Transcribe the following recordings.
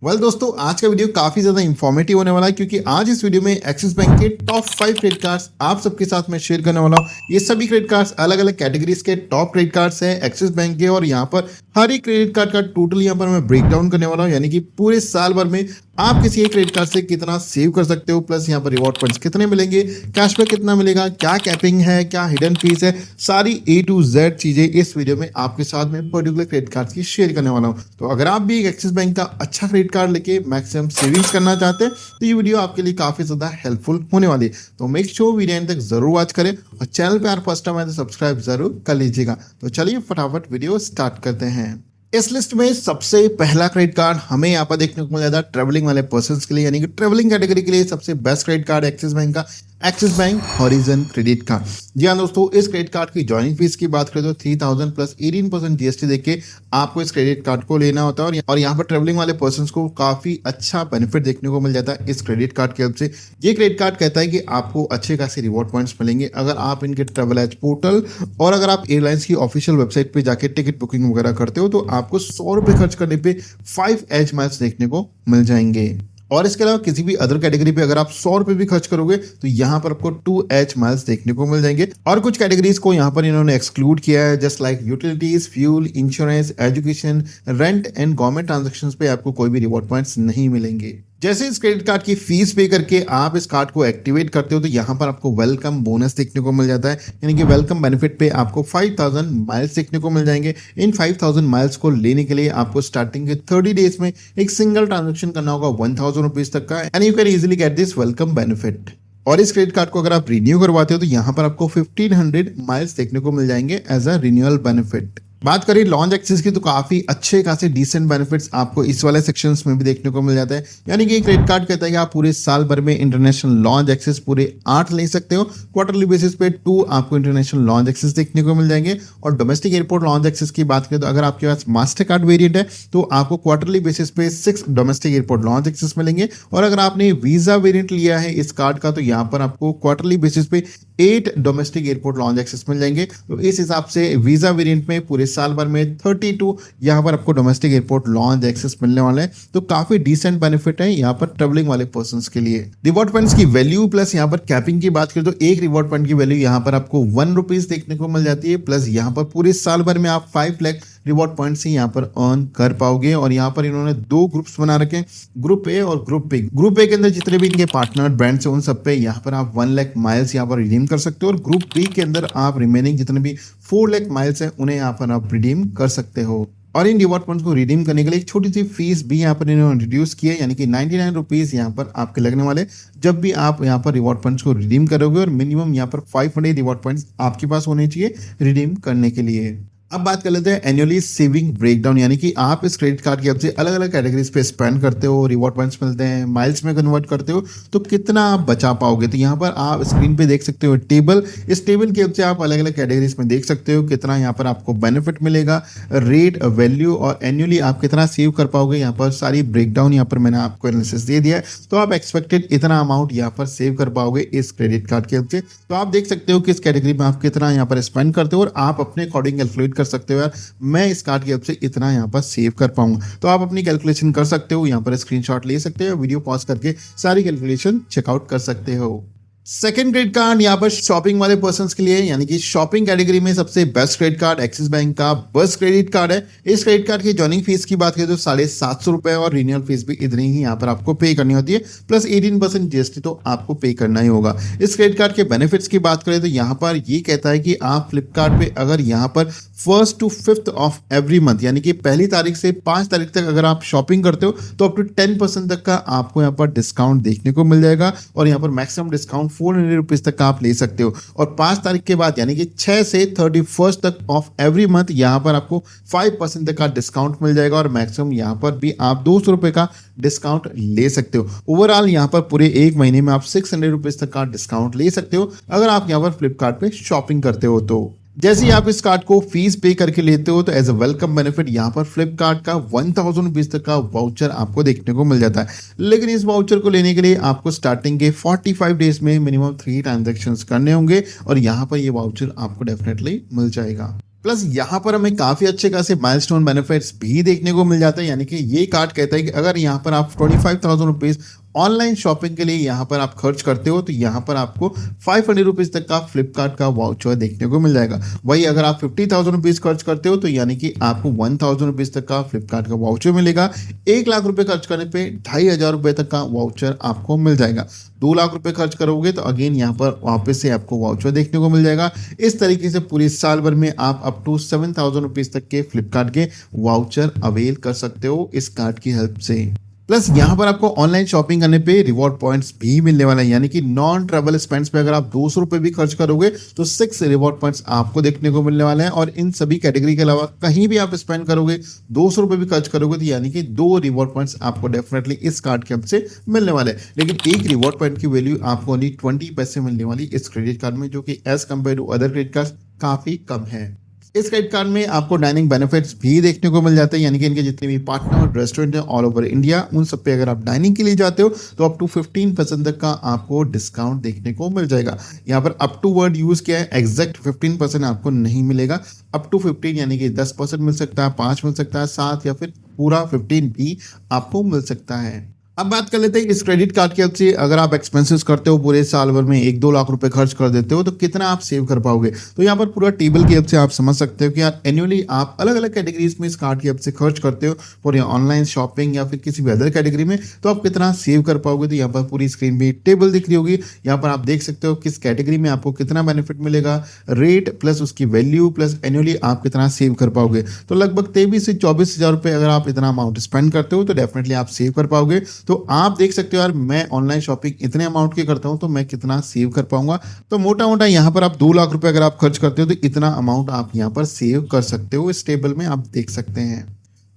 दोस्तों, आज का वीडियो काफी ज्यादा इंफॉर्मेटिव होने वाला है क्योंकि आज इस वीडियो में एक्सिस बैंक के टॉप 5 क्रेडिट कार्ड्स आप सबके साथ में शेयर करने वाला हूँ। ये सभी क्रेडिट कार्ड्स अलग अलग कैटेगरीज के टॉप क्रेडिट कार्ड्स हैं एक्सिस बैंक के, और यहाँ पर हर एक क्रेडिट कार्ड का टोटल यहाँ पर मैं ब्रेक डाउन करने वाला हूँ, यानी कि पूरे साल भर में आप किसी एक क्रेडिट कार्ड से कितना सेव कर सकते हो, प्लस यहाँ पर रिवॉर्ड पॉइंट्स कितने मिलेंगे, कैशबैक कितना मिलेगा, क्या कैपिंग है, क्या हिडन फीस है, सारी A to Z चीजें इस वीडियो में आपके साथ में पर्टिकुलर क्रेडिट कार्ड की शेयर करने वाला हूँ। तो अगर आप भी एक एक्सिस बैंक का अच्छा क्रेडिट कार्ड लेके मैक्सिमम सेविंग्स करना चाहते हैं तो ये वीडियो आपके लिए काफी ज्यादा हेल्पफुल होने वाली है। तो मेक श्योर वीडियो एंड तक जरूर वॉच करें और चैनल पे यार फर्स्ट टाइम आए तो सब्सक्राइब जरूर कर लीजिएगा। तो चलिए फटाफट वीडियो स्टार्ट करते हैं। इस लिस्ट में सबसे पहला क्रेडिट कार्ड हमें यहाँ पर देखने को मिल जाता है ट्रेवलिंग वाले पर्संस के लिए, यानी कि ट्रेवलिंग कैटेगरी के लिए सबसे best credit card Axis Bank का Axis Bank Horizon credit card. जी हाँ दोस्तों, इस क्रेडिट कार्ड की ज्वाइनिंग फीस की बात करें तो 3000 प्लस 18% जीएसटी देके आपको इस क्रेडिट कार्ड को लेना होता है, और यहाँ पर ट्रेवलिंग वाले पर्संस को काफी अच्छा बेनिफिट देखने को मिल जाता है इस क्रेडिट कार्ड की हेल्प से। ये क्रेडिट कार्ड कहता है कि आपको अच्छे खासे रिवॉर्ड पॉइंट्स मिलेंगे अगर आप इनके ट्रेवल एज पोर्टल और अगर आप एयरलाइंस की ऑफिशियल वेबसाइट पे जाके टिकट बुकिंग वगैरह करते हो तो आपको 100 रुपए खर्च करने पे 5 एज माइल्स देखने को मिल जाएंगे। और इसके अलावा किसी भी अदर कैटेगरी पे अगर आप 100 रुपए भी खर्च करोगे तो यहाँ पर आपको 2 एच माइल्स देखने को मिल जाएंगे। और कुछ कैटेगरीज को यहाँ पर इन्होंने एक्सक्लूड किया है, just like utilities, fuel, insurance, education, rent and government transactions पे आपको कोई भी रिवॉर्ड पॉइंट्स नहीं मिलेंगे। जैसे इस क्रेडिट कार्ड की फीस पे करके आप इस कार्ड को एक्टिवेट करते हो तो यहाँ पर आपको वेलकम बोनस देखने को मिल जाता है, यानी कि वेलकम बेनिफिट पे आपको 5000 माइल्स देखने को मिल जाएंगे। इन 5000 माइल्स को लेने के लिए आपको स्टार्टिंग के 30 डेज में एक सिंगल ट्रांजेक्शन करना होगा 1000 रुपीज तक का, and you can easily get this welcome benefit. और इस क्रेडिट कार्ड को अगर आप रिन्यू करवाते हो तो यहाँ पर आपको 1500 माइल्स देखने को मिल जाएंगे एज अ रिन्यूअल बेनिफिट। बात करें लॉन्च एक्सेस की तो काफी अच्छे खासे डिसेंट बेनिफिट्स आपको इस वाले सेक्शंस में भी देखने को मिल जाता है, यानी कि क्रेडिट कार्ड कहता है कि आप पूरे साल भर में इंटरनेशनल लॉन्च एक्सेस पूरे 8 ले सकते हो। क्वार्टरली बेसिस पे 2 आपको इंटरनेशनल लॉन्च एक्सेस देखने को मिल जाएंगे। और डोमेस्टिक एयरपोर्ट लॉन्च एक्सेस की बात करें तो अगर आपके पास मास्टर कार्ड वेरिएंट है तो आपको क्वार्टरली बेसिस पे 6 डोमेस्टिक एयरपोर्ट लॉन्च एक्सेस मिलेंगे। और अगर आपने वीजा वेरिएंट लिया है इस कार्ड का तो यहाँ पर आपको क्वार्टरली बेसिस पे 8 डोमेस्टिक एयरपोर्ट लॉन्च एक्सेस मिल जाएंगे। तो इस हिसाब से वीजा वेरिएंट में पूरे साल भर में 32 यहाँ पर आपको डोमेस्टिक एयरपोर्ट लॉन्च एक्सेस मिलने वाला है। तो काफी डिसेंट बेनिफिट है यहाँ पर ट्रेवलिंग वाले पर्संस के लिए। रिवॉर्ड पॉइंट्स की वैल्यू प्लस यहाँ पर कैपिंग की बात करें तो एक रिवॉर्ड पॉइंट की वैल्यू यहाँ पर आपको 1 रुपीज देखने को मिल जाती है, प्लस यहाँ पर पूरे साल भर में आप 5 लाख रिवॉर्ड पॉइंट्स ही यहाँ पर अर्न कर पाओगे। और यहाँ पर इन्होंने 2 ग्रुप्स बना रखे हैं, ग्रुप ए और ग्रुप बी। ग्रुप ए के अंदर जितने भी इनके पार्टनर ब्रांड्स हैं उन सब पे यहाँ पर आप 1 लाख माइल्स यहाँ पर रिडीम कर सकते हो, और ग्रुप बी के अंदर आप रिमेनिंग जितने भी 4 लाख माइल्स हैं उन्हें यहाँ पर आप रिडीम कर सकते हो। और इन रिवॉर्ड पॉइंट्स को रिडीम करने के लिए एक छोटी सी फीस भी यहाँ पर इन्होंने रिड्यूस की है, यानी कि 99 रुपीज यहाँ पर आपके लगने वाले जब भी आप यहाँ पर रिवॉर्ड पॉइंट्स को रिडीम करोगे, और मिनिमम यहाँ पर 500 रिवॉर्ड पॉइंट्स आपके पास होने चाहिए रिडीम करने के लिए। अब बात कर लेते हैं एनुअली सेविंग ब्रेकडाउन, यानी कि आप इस क्रेडिट कार्ड की हेल्प से अलग अलग कैटेगरीज पे स्पेंड करते हो, रिवॉर्ड पॉइंट्स मिलते हैं, माइल्स में कन्वर्ट करते हो तो कितना आप बचा पाओगे। तो यहाँ पर आप स्क्रीन पे देख सकते हो टेबल। इस टेबल की हेल्प से आप अलग अलग कैटेगरीज में देख सकते हो कितना यहाँ पर आपको बेनिफिट मिलेगा, रेट, वैल्यू और एनुअली आप कितना सेव कर पाओगे। यहाँ पर सारी ब्रेकडाउन यहाँ पर मैंने आपको एनालिसिस दे दिया है, तो आप एक्सपेक्टेड इतना अमाउंट यहाँ पर सेव कर पाओगे इस क्रेडिट कार्ड की हेल्प से। तो आप देख सकते हो कि इस कैटेगरी में आप कितना यहाँ पर स्पेंड करते हो और आप अपने अकॉर्डिंग कैलकुलेट कर सकते हो, यार मैं इस कार्ड की हेल्प से इतना यहाँ पर सेव कर पाऊंगा। तो आप अपनी कैलकुलेशन कर सकते हो, यहाँ पर स्क्रीनशॉट ले सकते हो, वीडियो पॉज करके सारी कैलकुलेशन चेकआउट कर सकते हो। सेकंड क्रेडिट कार्ड यहाँ पर शॉपिंग वाले पर्संस के लिए, यानी कि शॉपिंग कैटेगरी में सबसे best credit card Axis Bank का बस क्रेडिट कार्ड है। इस क्रेडिट कार्ड की ज्वाइनिंग फीस की बात करें तो 750 रुपए और रिन्यूअल फीस भी इतनी ही यहाँ पर आपको पे करनी होती है, प्लस 18% जीएसटी तो आपको पे करना ही होगा। इस क्रेडिट कार्ड के बेनिफिट्स की बात करें तो यहाँ पर ये कहता है कि आप फ्लिपकार्ट पे अगर यहाँ पर 1st to 5th of every month, यानी कि पहली तारीख से 5 तारीख तक अगर आप शॉपिंग करते हो तो अप टू 10% तक का आपको यहाँ पर डिस्काउंट देखने को मिल जाएगा। और यहाँ पर मैक्सिमम डिस्काउंट 400 रुपीज तक का आप ले सकते हो। और 5 तारीख के बाद यानी कि 6 से 31 तक ऑफ एवरी मंथ यहाँ पर आपको 5% तक का डिस्काउंट मिल जाएगा, और मैक्सिमम यहाँ पर भी आप 200 रुपए का डिस्काउंट ले सकते हो। ओवरऑल यहाँ पर पूरे एक महीने में आप 600 रुपीज तक का डिस्काउंट ले सकते हो अगर आप यहाँ पर फ्लिपकार्ट पे शॉपिंग करते हो। तो जैसे ही आप इस कार्ड को फीस पे करके लेते हो तो एज अ वेलकम बेनिफिट यहाँ पर फ्लिपकार्ट का 1000 रुपीज तक का वाउचर आपको देखने को मिल जाता है। लेकिन इस वाउचर को लेने के लिए आपको स्टार्टिंग के 45 डेज में मिनिमम 3 ट्रांजेक्शन्स करने होंगे, और यहाँ पर ये वाउचर आपको डेफिनेटली मिल जाएगा। प्लस यहाँ पर हमें काफ़ी अच्छे खासे माइलस्टोन बेनिफिट्स भी देखने को मिल जाते हैं, यानी कि ये कार्ड कहता है कि अगर यहाँ पर आप 25,000 रुपीज़ ऑनलाइन शॉपिंग के लिए यहाँ पर आप खर्च करते हो तो यहाँ पर आपको 500 रुपीज़ तक का फ्लिपकार्ट का वाउचर देखने को मिल जाएगा। वही अगर आप 50,000 रुपीज़ खर्च करते हो तो यानी कि आपको 1,000 रुपीज़ तक का फ्लिपकार्ट का वाउचर मिलेगा। 1,00,000 रुपये खर्च करने पे 2,500 रुपये तक का वाउचर आपको मिल जाएगा। 2,00,000 रुपये खर्च करोगे तो अगेन यहाँ पर वापस से आपको वाउचर देखने को मिल जाएगा। इस तरीके से पूरे साल भर में आप अप टू 7,000 रुपीज़ तक के फ्लिपकार्ट के वाउचर अवेल कर सकते हो इस कार्ड की हेल्प से। प्लस यहाँ पर आपको ऑनलाइन शॉपिंग करने पे रिवॉर्ड पॉइंट्स भी मिलने वाला है, यानी कि नॉन ट्रैवल स्पेंड्स पे अगर आप 200 रुपये भी खर्च करोगे तो 6 रिवॉर्ड पॉइंट्स आपको देखने को मिलने वाले हैं। और इन सभी कैटेगरी के अलावा कहीं भी आप स्पेंड करोगे 200 रुपये भी खर्च करोगे तो यानी कि 2 रिवॉर्ड पॉइंट्स आपको डेफिनेटली इस कार्ड के से मिलने वाले हैं। लेकिन एक रिवॉर्ड पॉइंट की वैल्यू आपको ओनली 20 पैसे मिलने वाली इस क्रेडिट कार्ड में, जो कि as compare to other credit card काफी कम है। इस क्रेडिट कार्ड में आपको डाइनिंग बेनिफिट्स भी देखने को मिल जाते हैं, यानी कि इनके जितने भी पार्टनर रेस्टोरेंट हैं ऑल ओवर इंडिया उन सब पे अगर आप डाइनिंग के लिए जाते हो तो अप टू 15% तक का आपको डिस्काउंट देखने को मिल जाएगा। यहाँ पर अप टू वर्ड यूज किया है, एग्जैक्ट 15% आपको नहीं मिलेगा। अप टू 15 यानी कि 10% मिल सकता है, 5 मिल सकता है, 7 या फिर पूरा 15 भी आपको मिल सकता है। अब बात कर लेते हैं इस क्रेडिट कार्ड की हेल्प से अगर आप एक्सपेंसेस करते हो पूरे साल भर में 1-2 लाख रुपए खर्च कर देते हो तो कितना आप सेव कर पाओगे। तो यहाँ पर पूरा टेबल की हेल्प से आप समझ सकते हो कि यार एनुअली आप अलग अलग कैटेगरीज में इस कार्ड की हेल्प से खर्च करते हो फॉर ऑनलाइन शॉपिंग या फिर किसी भी अदर कैटेगरी में, तो आप कितना सेव कर पाओगे। तो यहाँ पर पूरी स्क्रीन में टेबल दिख रही होगी, यहाँ पर आप देख सकते हो किस कैटेगरी में आपको कितना बेनिफिट मिलेगा, रेट प्लस उसकी वैल्यू प्लस एनुअली आप कितना सेव कर पाओगे। तो लगभग 23 से 24,000 रुपये अगर आप इतना अमाउंट स्पेंड करते हो तो डेफिनेटली आप सेव कर पाओगे। तो आप देख सकते हो यार मैं ऑनलाइन शॉपिंग इतने अमाउंट की करता हूं तो मैं कितना सेव कर पाऊंगा। तो मोटा मोटा यहाँ पर आप 2 लाख रुपए अगर आप खर्च करते हो तो इतना अमाउंट आप यहाँ पर सेव कर सकते हो, इस टेबल में आप देख सकते हैं।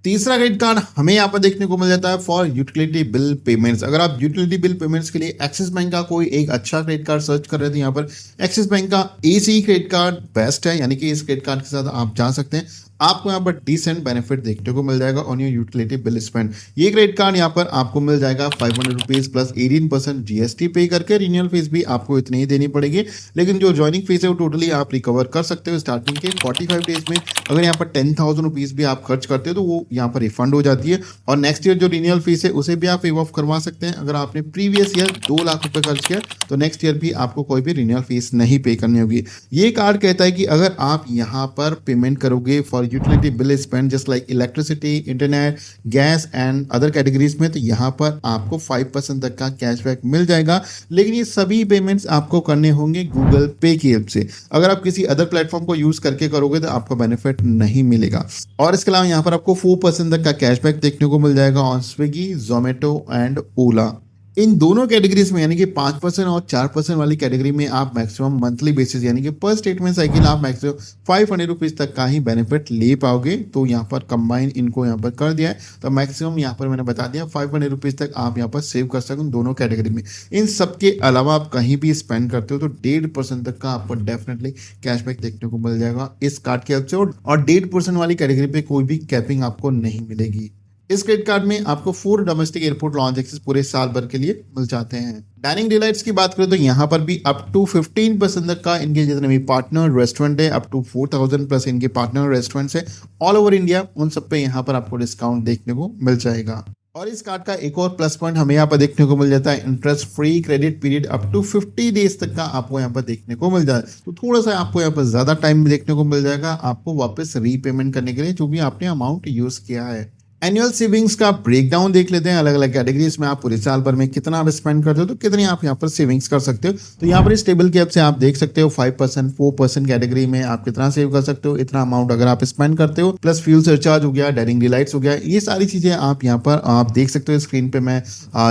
तीसरा क्रेडिट कार्ड हमें यहाँ पर देखने को मिल जाता है फॉर यूटिलिटी बिल पेमेंट्स। अगर आप यूटिलिटी बिल पेमेंट्स के लिए एक्सिस बैंक का कोई एक अच्छा क्रेडिट कार्ड सर्च कर रहे थे, यहाँ पर एक्सिस बैंक का एसी क्रेडिट कार्ड बेस्ट है, यानी कि इस क्रेडिट कार्ड के साथ आप जा सकते हैं। आपको यहाँ पर डिसेंट बेनिफिट देखने को मिल जाएगा on your utility bill spend. ये क्रेडिट कार्ड यहाँ पर आपको मिल जाएगा 500 रुपीज़ प्लस 18% जीएसटी पे करके। रिन्यूअल फीस भी आपको इतनी ही देनी पड़ेगी, लेकिन जो ज्वाइनिंग फीस है वो टोटली आप रिकवर कर सकते हो स्टार्टिंग के 45 डेज में। अगर यहाँ पर 10,000 रुपीज़ भी आप खर्च करते हो तो वो यहाँ पर रिफंड हो जाती है, और नेक्स्ट ईयर जो रिन्यूअल फीस है उसे भी आप वेव ऑफ करवा सकते हैं। अगर आपने प्रीवियस ईयर 2 लाख रुपये खर्च किया तो नेक्स्ट ईयर भी आपको कोई भी रिन्यूअल फीस नहीं पे करनी होगी। ये कार्ड कहता है कि अगर आप यहाँ पर पेमेंट करोगे for utility bill spend just like electricity, internet, gas and other categories में, तो यहाँ पर आपको 5% तक का कैशबैक मिल जाएगा। लेकिन ये सभी पेमेंट्स आपको करने होंगे गूगल पे की हेल्प से। अगर आप किसी अदर प्लेटफॉर्म को यूज करके करोगे तो आपको बेनिफिट नहीं मिलेगा। और इसके अलावा यहाँ पर आपको 4% तक का कैशबैक देखने को मिल जाएगा ऑन स्विगी, जोमेटो एंड ओला। इन दोनों कैटेगरीज में यानी कि 5% और 4% वाली कैटेगरी में आप मैक्सिमम मंथली बेसिस यानी कि पर स्टेटमेंट साइकिल आप मैक्सिमम 500 रुपीज़ तक का ही बेनिफिट ले पाओगे। तो यहाँ पर कंबाइन इनको यहाँ पर कर दिया है, तो मैक्सिमम यहाँ पर मैंने बता दिया 500 रुपीज़ तक आप यहाँ पर सेव कर सकते हो दोनों कैटेगरी में। इन सब के अलावा आप कहीं भी स्पेंड करते हो तो 1.5% तक का आपको डेफिनेटली कैशबैक देखने को मिल जाएगा इस कार्ड के हेल्प से, और 1.5% वाली कैटेगरी पे कोई भी कैपिंग आपको नहीं मिलेगी। इस क्रेडिट कार्ड में आपको 4 डोमेस्टिक एयरपोर्ट लॉन्च एक्सेस पूरे साल भर के लिए मिल जाते हैं। डाइनिंग डिलाइट्स की बात करें तो यहाँ पर भी अप टू 15% तक का इनके जितने भी पार्टनर रेस्टोरेंट है, अप टू 4,000 प्लस इनके पार्टनर रेस्टोरेंट्स है ऑल ओवर इंडिया, उन सब पे यहाँ पर आपको डिस्काउंट देखने को मिल जाएगा। और इस कार्ड का एक और प्लस पॉइंट हमें यहाँ पर देखने को मिल जाता है, interest free credit period up to 50 days तक का आपको यहाँ पर देखने को मिल जाएगा। तो थोड़ा सा आपको यहाँ पर ज्यादा टाइम देखने को मिल जाएगा आपको वापस रीपेमेंट करने के लिए जो भी आपने अमाउंट यूज किया है। एनुअल सेविंग्स का ब्रेकडाउन देख लेते हैं, अलग अलग कैटेगरीज में आप पूरे साल भर में कितना आप स्पेंड करते हो तो कितनी आप यहाँ पर सेविंग्स कर सकते हो। तो यहाँ पर इस टेबल की हेल्प से आप देख सकते हो 5%, 4% कैटेगरी में आप कितना सेव कर सकते हो। इतना अमाउंट अगर आप स्पेंड करते हो प्लस फ्यूल सरचार्ज हो गया, डाइनिंग डिलाइट्स हो गया, ये सारी चीजें आप यहाँ पर आप देख सकते हो। स्क्रीन पे मैं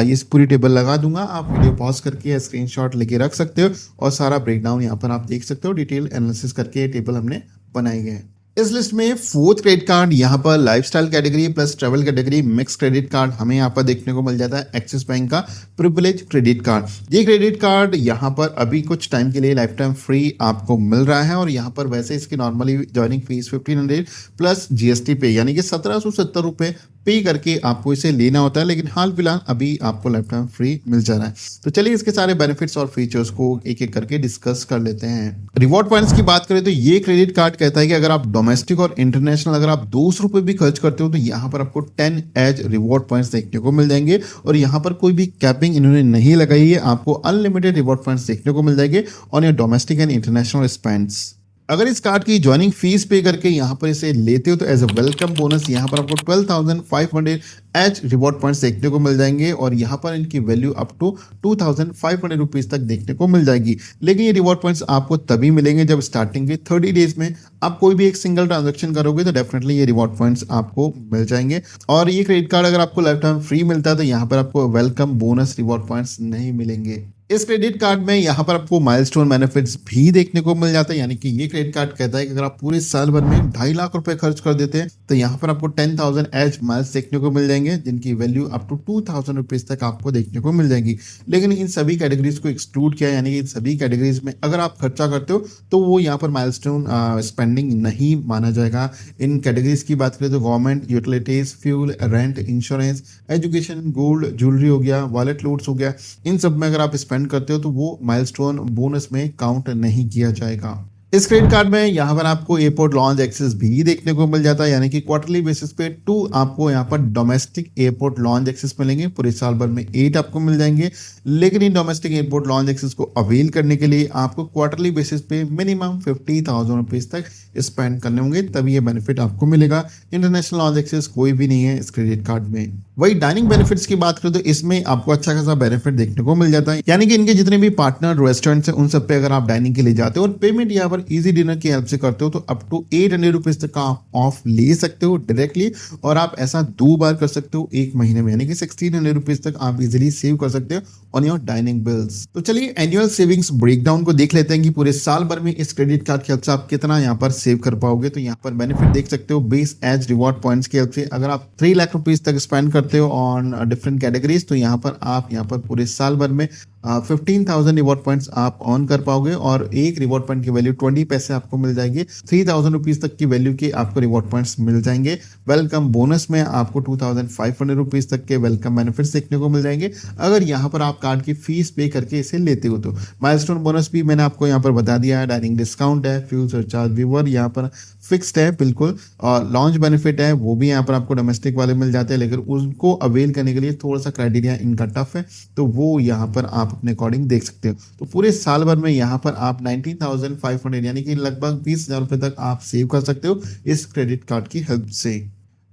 ये पूरी टेबल लगा दूंगा, आप वीडियो पॉज करके स्क्रीनशॉट लेके रख सकते हो और सारा ब्रेकडाउन यहाँ पर आप देख सकते हो। डिटेल एनालिसिस करके ये टेबल हमने बनाई है। इस लिस्ट में 4th क्रेडिट कार्ड यहाँ पर lifestyle category plus travel category mix credit card हमें यहाँ पर देखने को मिल जाता है, एक्सिस बैंक का प्रिविलेज क्रेडिट कार्ड। ये क्रेडिट कार्ड यहाँ पर अभी कुछ टाइम के लिए लाइफ टाइम फ्री आपको मिल रहा है, और यहाँ पर वैसे इसकी normally joining fees 1500 plus GST पे यानी कि 1770 रुपये पे करके आपको इसे लेना होता है, लेकिन हाल फिलहाल अभी आपको लाइफ टाइम फ्री मिल जा रहा है। तो चलिए इसके सारे बेनिफिट्स और फीचर्स को एक एक करके डिस्कस कर लेते हैं। रिवॉर्ड पॉइंट्स की बात करें तो ये क्रेडिट कार्ड कहता है कि अगर आप डोमेस्टिक और इंटरनेशनल अगर आप 200 रुपए भी खर्च करते हो तो यहाँ पर आपको 10 एज रिवॉर्ड पॉइंट्स देखने को मिल जाएंगे, और यहाँ पर कोई भी कैपिंग इन्होंने नहीं लगाई है, आपको अनलिमिटेड रिवॉर्ड पॉइंट्स देखने को मिल जाएंगे on your domestic and international spends. अगर इस कार्ड की ज्वाइनिंग फीस पे करके यहाँ पर इसे लेते हो तो एज अ वेलकम बोनस यहाँ पर आपको 12,500 एच रिवॉर्ड पॉइंट्स देखने को मिल जाएंगे, और यहाँ पर इनकी वैल्यू अप टू 2,500 रुपीज तक देखने को मिल जाएगी। लेकिन ये रिवॉर्ड पॉइंट्स आपको तभी मिलेंगे जब स्टार्टिंग के 30 डेज में आप कोई भी एक सिंगल ट्रांजेक्शन करोगे तो डेफिनेटली ये रिवॉर्ड पॉइंट्स आपको मिल जाएंगे। और ये क्रेडिट कार्ड अगर आपको लाइफ टाइम फ्री मिलता है तो यहाँ पर आपको वेलकम बोनस रिवॉर्ड पॉइंट्स नहीं मिलेंगे। इस क्रेडिट कार्ड में यहाँ पर आपको माइलस्टोन बेनिफिट्स भी देखने को मिल जाता है, यानी कि ये क्रेडिट कार्ड कहता है कि अगर आप पूरे साल भर में 2.5 लाख रुपए खर्च कर देते हैं तो यहाँ पर आपको 10,000 एज माइल्स देखने को मिल जाएंगे, जिनकी वैल्यू अप टू 2,000 रुपीज तक आपको देखने को मिल जाएगी। लेकिन इन सभी कैटेगरीज को एक्सक्लूड किया, यानी कि इन सभी कैटेगरीज में अगर आप खर्चा करते हो तो वो यहाँ पर माइलस्टोन स्पेंडिंग नहीं माना जाएगा। इन कैटेगरीज की बात करें तो government, utilities, fuel, rent, insurance, education, gold, jewellery हो गया, वॉलेट लोड्स हो गया, इन सब में अगर आप स्पेंड करते हो तो वो माइलस्टोन बोनस में काउंट नहीं किया जाएगा। इस क्रेडिट कार्ड में यहाँ पर आपको एयरपोर्ट लॉन्च एक्सेस भी देखने को मिल जाता है, यानी कि क्वार्टरली बेसिस पे 2 आपको यहाँ पर डोमेस्टिक एयरपोर्ट लॉन्च एक्सेस मिलेंगे, पूरे साल भर में 8 आपको मिल जाएंगे। लेकिन इन डोमेस्टिक एयरपोर्ट लॉन्च एक्सेस को अवेल करने के लिए आपको क्वार्टरली बेसिस पे मिनिमम 50,000 रुपीज तक स्पेंड करने होंगे, तभी ये बेनिफिट आपको मिलेगा। इंटरनेशनल लॉन्च एक्सेस कोई भी नहीं है इस क्रेडिट कार्ड में। वही डाइनिंग बेनिफिट्स की बात करें तो इसमें आपको अच्छा खासा बेनिफिट देखने को मिल जाता है, यानी कि इनके जितने भी पार्टनर रेस्टोरेंट्स हैं उन सब पे अगर आप डाइनिंग के लिए जाते हो और पेमेंट यहाँ पर इजी डिनर की हेल्प से करते हो तो अप टू 800 रुपीज तक का आप ऑफ ले सकते हो डायरेक्टली, और आप ऐसा 2 बार कर सकते हो एक महीने में, यानी कि 1600 रुपीज तक आप इजिली सेव कर सकते हो ऑन योर डाइनिंग बिल्स। तो चलिए एनुअल सेविंग्स ब्रेकडाउन को देख लेते हैं कि पूरे साल भर में इस क्रेडिट कार्ड की हेल्प से आप कितना यहाँ पर सेव कर पाओगे। तो यहाँ पर बेनिफिट देख सकते हो बेस एज रिवॉर्ड पॉइंट्स की हेल्प से अगर आप 3 लाख रुपीज तक स्पेंड करते हो ऑन डिफरेंट कैटेगरीज तो यहाँ पर आप यहाँ पर पूरे साल भर में 15,000 रिवॉर्ड पॉइंट्स आप ऑन कर पाओगे, और एक रिवॉर्ड पॉइंट की वैल्यू 20 पैसे आपको मिल जाएगी। 3,000 रुपीज तक की वैल्यू के आपको रिवॉर्ड पॉइंट्स मिल जाएंगे। वेलकम बोनस में आपको 2,500 रुपीज तक के वेलकम बेनिफिट्स देखने को मिल जाएंगे अगर यहाँ पर आप कार्ड की फीस पे करके इसे लेते हो। तो माइलस्टोन बोनस भी मैंने आपको यहाँ पर बता दिया है, डाइनिंग डिस्काउंट है, फ्यूल सरचार्ज व्यूवर यहाँ पर फिक्स्ड है बिल्कुल, और लॉन्च बेनिफिट है वो भी यहाँ पर आपको डोमेस्टिक वाले मिल जाते हैं, लेकिन उसको अवेल करने के लिए थोड़ा सा क्राइटेरिया इनका टफ है, तो वो यहाँ पर आप अपने अकॉर्डिंग देख सकते हो। तो पूरे साल भर में यहाँ पर आप 19,500 यानी कि लगभग 20,000 रुपए तक आप सेव कर सकते हो इस क्रेडिट कार्ड की हेल्प से।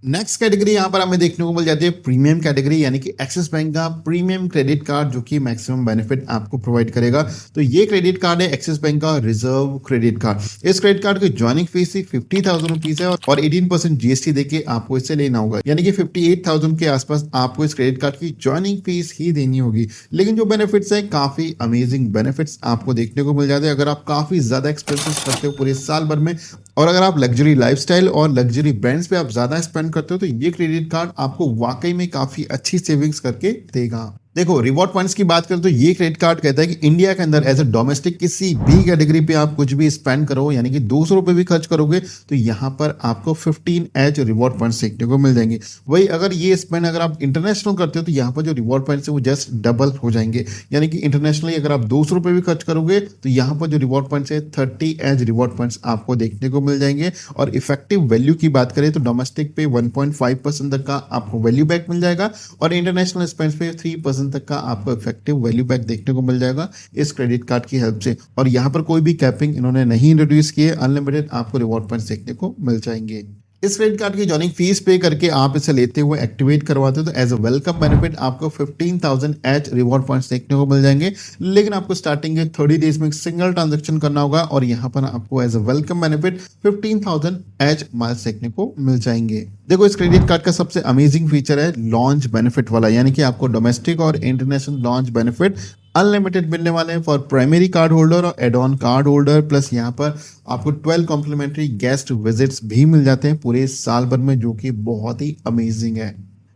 नेक्स्ट कैटेगरी यहाँ पर हमें देखने को मिल जाती है प्रीमियम कैटेगरी, यानी कि एक्सिस बैंक का प्रीमियम क्रेडिट कार्ड जो कि मैक्सिमम बेनिफिट आपको प्रोवाइड करेगा। तो ये क्रेडिट कार्ड है एक्सिस बैंक का रिजर्व क्रेडिट कार्ड। इस क्रेडिट कार्ड की ज्वाइनिंग फीस 50,000 रुपीज है और 18% जीएसटी देके आपको इसे लेना होगा, यानी कि 58,000 के आसपास आपको इस क्रेडिट कार्ड की ज्वाइनिंग फीस ही देनी होगी। लेकिन जो बेनिफिट्स है काफी अमेजिंग बेनिफिट्स आपको देखने को मिल जाते हैं अगर आप काफी ज्यादा एक्सपेंसेस करते हो पूरे साल भर में, और अगर आप लग्जरी लाइफस्टाइल और लग्जरी ब्रांड्स पे आप ज्यादा स्पेंड करते हो तो ये क्रेडिट कार्ड आपको वाकई में काफी अच्छी सेविंग्स करके देगा। देखो रिवॉर्ड पॉइंट्स की बात करें तो ये क्रेडिट कार्ड कहता है कि इंडिया के अंदर एज ए डोमेस्टिक किसी भी कैटेगरी पे आप कुछ भी स्पेंड करो, यानी कि 200 रुपए भी खर्च करोगे तो यहाँ पर आपको 15 एज रिवॉर्ड पॉइंट्स देखने को मिल जाएंगे। वही अगर ये स्पेंड अगर आप इंटरनेशनल करते हो तो यहाँ पर जो रिवॉर्ड पॉइंट्स है वो जस्ट डबल हो जाएंगे, यानी कि इंटरनेशनली अगर आप 200 रुपए भी खर्च करोगे तो यहाँ पर जो रिवॉर्ड पॉइंट्स है 30 एज रिवॉर्ड पॉइंट्स आपको देखने को मिल जाएंगे। और इफेक्टिव वैल्यू की बात करें तो डोमेस्टिक पे 1.5% तक का आपको वैल्यू बैक मिल जाएगा, और इंटरनेशनल स्पेंड पे 3% तक का आपको इफेक्टिव वैल्यू बैक देखने को मिल जाएगा इस क्रेडिट कार्ड की हेल्प से। और यहाँ पर कोई भी कैपिंग इन्होंने नहीं इंट्रोड्यूस की है, अनलिमिटेड आपको रिवॉर्ड पॉइंट्स देखने को मिल जाएंगे। इस क्रेडिट कार्ड की ज्वाइनिंग फीस पे करके आप इसे लेते हुए एक्टिवेट करवाते हो तो एज अ वेलकम बेनिफिट आपको 15,000 एच रिवॉर्ड पॉइंट्स देखने को मिल जाएंगे। लेकिन आपको स्टार्टिंग के 30 डेज में सिंगल ट्रांजैक्शन करना होगा, और यहाँ पर आपको as a welcome benefit 15,000 H miles देखने को मिल जाएंगे। देखो इस क्रेडिट कार्ड का सबसे अमेजिंग फीचर है लॉन्च बेनिफिट वाला, यानी कि आपको डोमेस्टिक और इंटरनेशनल लॉन्च बेनिफिट अनलिमिटेड मिलने वाले हैं फॉर प्राइमरी कार्ड होल्डर और add on card holder, plus यहाँ पर आपको 12 कॉम्प्लीमेंट्री गेस्ट विजिट्स भी मिल जाते हैं पूरे साल भर में, जो कि बहुत ही अमेजिंग है।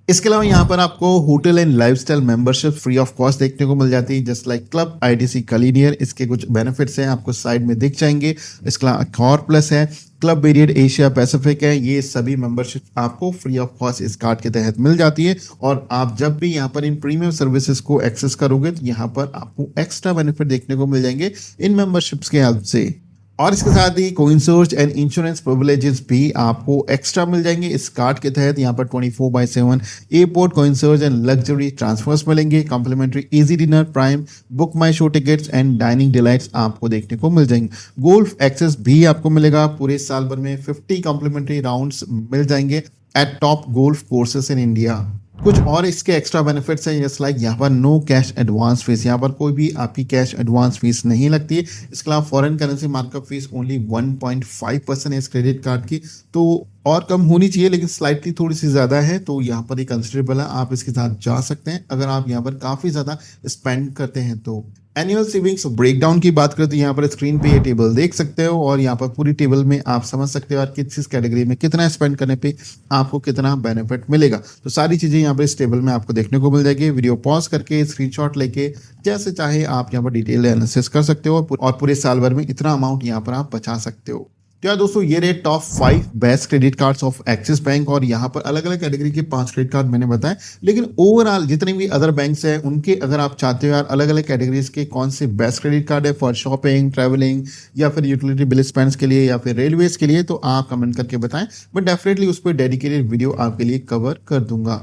इसके अलावा यहाँ पर आपको hotel and lifestyle membership free of cost देखने को मिल जाती है, जस्ट लाइक क्लब आईटीसी कलिनियर। इसके कुछ बेनिफिट्स हैं आपको साइड में दिख जाएंगे। इसके अलावा अकॉर प्लस है, क्लब वेरिएंट एशिया पैसिफिक है, ये सभी मेंबरशिप आपको फ्री ऑफ कॉस्ट इस कार्ड के तहत मिल जाती है। और आप जब भी यहाँ पर इन प्रीमियम सर्विसेज को एक्सेस करोगे तो यहाँ पर आपको एक्स्ट्रा बेनिफिट देखने को मिल जाएंगे इन मेंबरशिप्स के हेल्प से। और इसके साथ ही कोइंसर्ज एंड इंश्योरेंस प्रिविलेजेस भी आपको एक्स्ट्रा मिल जाएंगे इस कार्ड के तहत। यहाँ पर 24/7 airport concierge and luxury transfers मिलेंगे, complimentary EazyDiner, prime BookMyShow tickets and dining delights आपको देखने को मिल जाएंगे। गोल्फ एक्सेस भी आपको मिलेगा, पूरे साल भर में 50 कॉम्प्लीमेंट्री राउंड्स मिल जाएंगे eight top golf courses in India. कुछ और इसके एक्स्ट्रा बेनिफिट्स हैं, जस्ट लाइक यहाँ पर नो कैश एडवांस फीस, यहाँ पर कोई भी आपकी कैश एडवांस फीस नहीं लगती है। इसके अलावा foreign currency markup fees only 1.5% है इस क्रेडिट कार्ड की, तो और कम होनी चाहिए लेकिन स्लाइटली थोड़ी सी ज़्यादा है, तो यहाँ पर ये कंसिडरेबल है, आप इसके साथ जा सकते हैं अगर आप यहाँ पर काफ़ी ज़्यादा स्पेंड करते हैं तो। एनुअल सेविंग्स ब्रेकडाउन की बात करें तो यहाँ पर स्क्रीन पे ये टेबल देख सकते हो और यहाँ पर पूरी टेबल में आप समझ सकते हो यार किस कैटेगरी में कितना स्पेंड करने पे आपको कितना बेनिफिट मिलेगा। तो सारी चीज़ें यहाँ पर इस टेबल में आपको देखने को मिल जाएगी। वीडियो पॉज करके स्क्रीनशॉट लेके जैसे चाहे आप यहाँ पर डिटेल एनालिसिस कर सकते हो और पूरे साल भर में इतना अमाउंट यहाँ पर आप बचा सकते हो। तो यार दोस्तों ये रहे top 5 best credit cards of axis bank और यहाँ पर अलग अलग कैटेगरी के 5 क्रेडिट कार्ड मैंने बताए, लेकिन ओवरऑल जितने भी अदर बैंक्स हैं उनके अगर आप चाहते हो यार अलग अलग कैटेगरीज के कौन से बेस्ट क्रेडिट कार्ड है फॉर शॉपिंग, ट्रैवलिंग या फिर यूटिलिटी बिल स्पेंड्स के लिए या फिर रेलवेज के लिए, तो आप कमेंट करके बताएं, मैं डेफिनेटली उस पर डेडिकेटेड वीडियो आपके लिए कवर कर दूंगा।